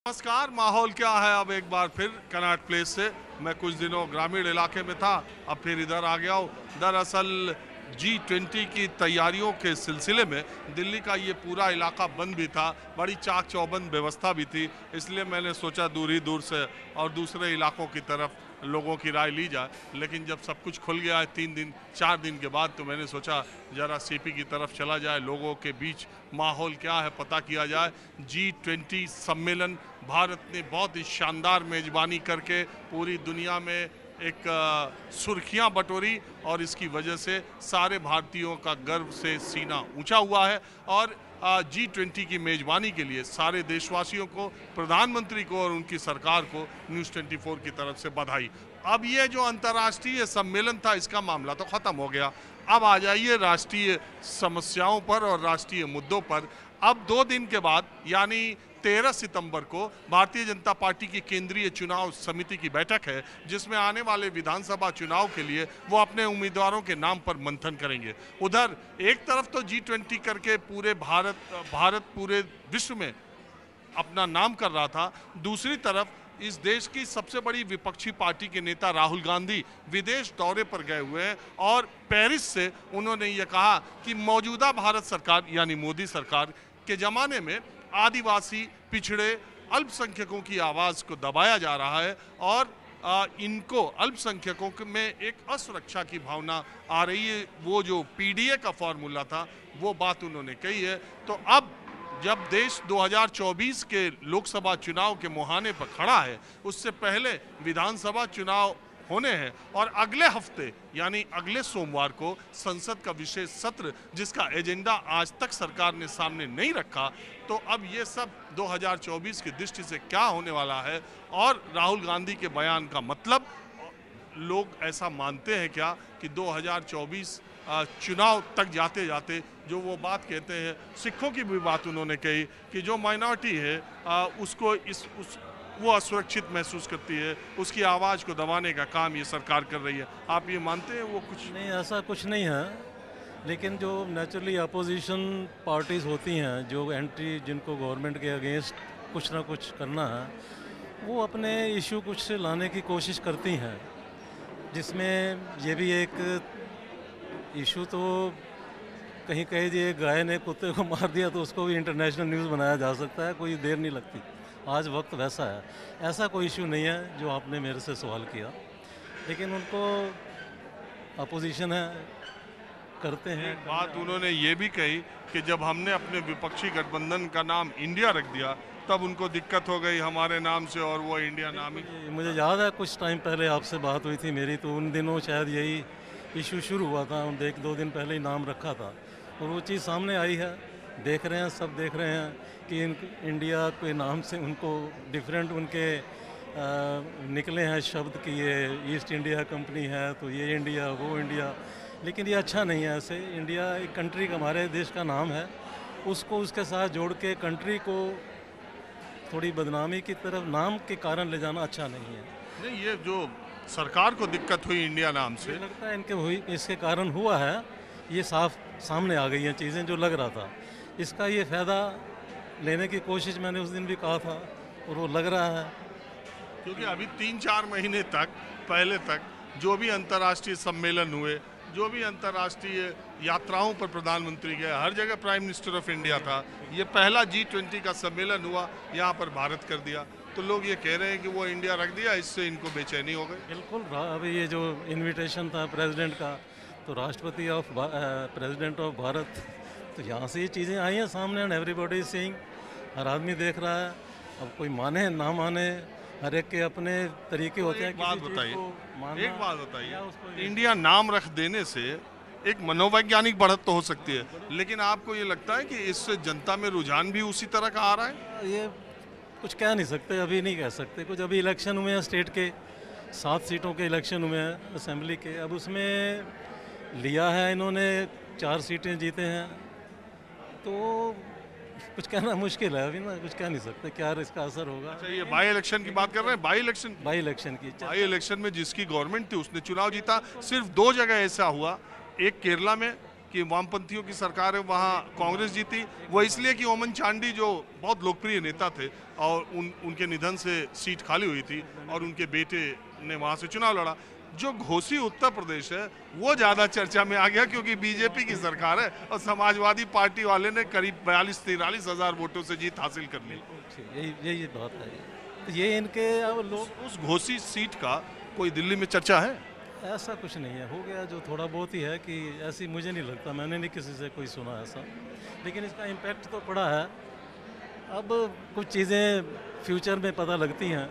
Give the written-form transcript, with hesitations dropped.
नमस्कार। माहौल क्या है? अब एक बार फिर कनॉट प्लेस से मैं कुछ दिनों ग्रामीण इलाके में था, अब फिर इधर आ गया हूँ। दरअसल G20 की तैयारियों के सिलसिले में दिल्ली का ये पूरा इलाका बंद भी था, बड़ी चाक चौबंद व्यवस्था भी थी, इसलिए मैंने सोचा दूर ही दूर से और दूसरे इलाकों की तरफ लोगों की राय ली जाए। लेकिन जब सब कुछ खुल गया है 3 दिन 4 दिन के बाद, तो मैंने सोचा ज़रा सीपी की तरफ चला जाए, लोगों के बीच माहौल क्या है पता किया जाए। G20 सम्मेलन भारत ने बहुत ही शानदार मेजबानी करके पूरी दुनिया में एक सुर्खियां बटोरी और इसकी वजह से सारे भारतीयों का गर्व से सीना ऊंचा हुआ है। और G20 की मेजबानी के लिए सारे देशवासियों को, प्रधानमंत्री को और उनकी सरकार को न्यूज़ 24 की तरफ से बधाई। अब ये जो अंतर्राष्ट्रीय सम्मेलन था, इसका मामला तो खत्म हो गया। अब आ जाइए राष्ट्रीय समस्याओं पर और राष्ट्रीय मुद्दों पर। अब 2 दिन के बाद यानी 13 सितंबर को भारतीय जनता पार्टी की केंद्रीय चुनाव समिति की बैठक है, जिसमें आने वाले विधानसभा चुनाव के लिए वो अपने उम्मीदवारों के नाम पर मंथन करेंगे। उधर एक तरफ तो G20 करके पूरे भारत पूरे विश्व में अपना नाम कर रहा था, दूसरी तरफ इस देश की सबसे बड़ी विपक्षी पार्टी के नेता राहुल गांधी विदेश दौरे पर गए हुए हैं और पेरिस से उन्होंने ये कहा कि मौजूदा भारत सरकार यानी मोदी सरकार के ज़माने में आदिवासी, पिछड़े, अल्पसंख्यकों की आवाज़ को दबाया जा रहा है और इनको अल्पसंख्यकों में एक असुरक्षा की भावना आ रही है। वो जो PDA का फॉर्मूला था, वो बात उन्होंने कही है। तो अब जब देश 2024 के लोकसभा चुनाव के मुहाने पर खड़ा है, उससे पहले विधानसभा चुनाव होने हैं और अगले हफ्ते यानी अगले सोमवार को संसद का विशेष सत्र, जिसका एजेंडा आज तक सरकार ने सामने नहीं रखा। तो अब ये सब 2024 की दृष्टि से क्या होने वाला है और राहुल गांधी के बयान का मतलब, लोग ऐसा मानते हैं क्या कि 2024 चुनाव तक जाते जाते जो वो बात कहते हैं, सिखों की भी बात उन्होंने कही कि जो माइनॉरिटी है उसको वो असुरक्षित महसूस करती है, उसकी आवाज़ को दबाने का काम ये सरकार कर रही है। आप ये मानते हैं? वो कुछ नहीं, ऐसा कुछ नहीं है। लेकिन जो नेचुरली अपोजिशन पार्टीज़ होती हैं, जो जिनको गवर्नमेंट के अगेंस्ट कुछ ना कुछ करना है, वो अपने इशू कुछ लाने की कोशिश करती हैं, जिसमें ये भी एक इशू तो कहीं कहे गाय ने कुत्ते को मार दिया तो उसको भी इंटरनेशनल न्यूज़ बनाया जा सकता है, कोई देर नहीं लगती। आज वक्त वैसा है, ऐसा कोई इशू नहीं है जो आपने मेरे से सवाल किया। लेकिन उनको अपोजिशन है, करते हैं। बात उन्होंने ये भी कही कि जब हमने अपने विपक्षी गठबंधन का नाम इंडिया रख दिया, तब उनको दिक्कत हो गई हमारे नाम से और वो इंडिया नाम ही। मुझे याद है कुछ टाइम पहले आपसे बात हुई थी मेरी, तो उन दिनों शायद यही इशू शुरू हुआ था। 1-2 दिन पहले ही नाम रखा था और वो चीज़ सामने आई है। देख रहे हैं, सब देख रहे हैं कि इंडिया के नाम से उनको डिफरेंट उनके निकले हैं शब्द कि ये ईस्ट इंडिया कंपनी है, तो ये इंडिया, वो इंडिया। लेकिन ये अच्छा नहीं है। ऐसे इंडिया एक कंट्री का, हमारे देश का नाम है, उसको उसके साथ जोड़ के कंट्री को थोड़ी बदनामी की तरफ नाम के कारण ले जाना अच्छा नहीं है। नहीं, ये जो सरकार को दिक्कत हुई इंडिया नाम से, लगता है इनके हुई, इसके कारण हुआ है। ये साफ सामने आ गई हैं चीज़ें, जो लग रहा था। इसका ये फ़ायदा लेने की कोशिश मैंने उस दिन भी कहा था और वो लग रहा है। क्योंकि अभी 3-4 महीने तक पहले तक जो भी अंतर्राष्ट्रीय सम्मेलन हुए, जो भी अंतर्राष्ट्रीय यात्राओं पर प्रधानमंत्री गए, हर जगह प्राइम मिनिस्टर ऑफ इंडिया था। ये पहला G20 का सम्मेलन हुआ, यहाँ पर भारत कर दिया। तो लोग ये कह रहे हैं कि वो इंडिया रख दिया, इससे इनको बेचैनी हो गई। बिल्कुल। अभी ये जो इनविटेशन था प्रेसिडेंट का, तो राष्ट्रपति प्रेसिडेंट ऑफ भारत, तो यहाँ से ये चीज़ें आई हैं सामने एंड एवरीबॉडी इज सीइंग। हर आदमी देख रहा है। अब कोई माने ना माने, हर एक के अपने तरीके होते हैं। एक बात बताइए, इंडिया नाम रख देने से एक मनोवैज्ञानिक बढ़त तो हो सकती है, लेकिन आपको ये लगता है कि इससे जनता में रुझान भी उसी तरह का आ रहा है? ये कुछ कह नहीं सकते, अभी नहीं कह सकते कुछ। अभी इलेक्शन हुए हैं, स्टेट के 7 सीटों के इलेक्शन हुए हैं असेंबली के। अब उसमें लिया है इन्होंने, 4 सीटें जीते हैं, तो कुछ कहना मुश्किल है। अभी ना कुछ कह नहीं सकते क्या इसका असर होगा। अच्छा, ये बाई इलेक्शन की बात कर रहे हैं? बाई इलेक्शन बाई इलेक्शन में जिसकी गवर्नमेंट थी उसने चुनाव जीता। सिर्फ 2 जगह ऐसा हुआ, एक केरला में कि वामपंथियों की सरकार है वहाँ कांग्रेस जीती, वो इसलिए कि ओमन चांडी जो बहुत लोकप्रिय नेता थे और उनके निधन से सीट खाली हुई थी और उनके बेटे ने वहाँ से चुनाव लड़ा। जो घोसी उत्तर प्रदेश है वो ज़्यादा चर्चा में आ गया क्योंकि बीजेपी की सरकार है और समाजवादी पार्टी वाले ने करीब 42-43 हज़ार वोटों से जीत हासिल कर ली। यही यही बात है। तो ये इनके अब लोग उस घोसी सीट का कोई दिल्ली में चर्चा है? ऐसा कुछ नहीं है, हो गया जो थोड़ा बहुत ही है कि ऐसी मुझे नहीं लगता, मैंने नहीं किसी से कोई सुना ऐसा, लेकिन इसका इम्पैक्ट तो पड़ा है। अब कुछ चीज़ें फ्यूचर में पता लगती हैं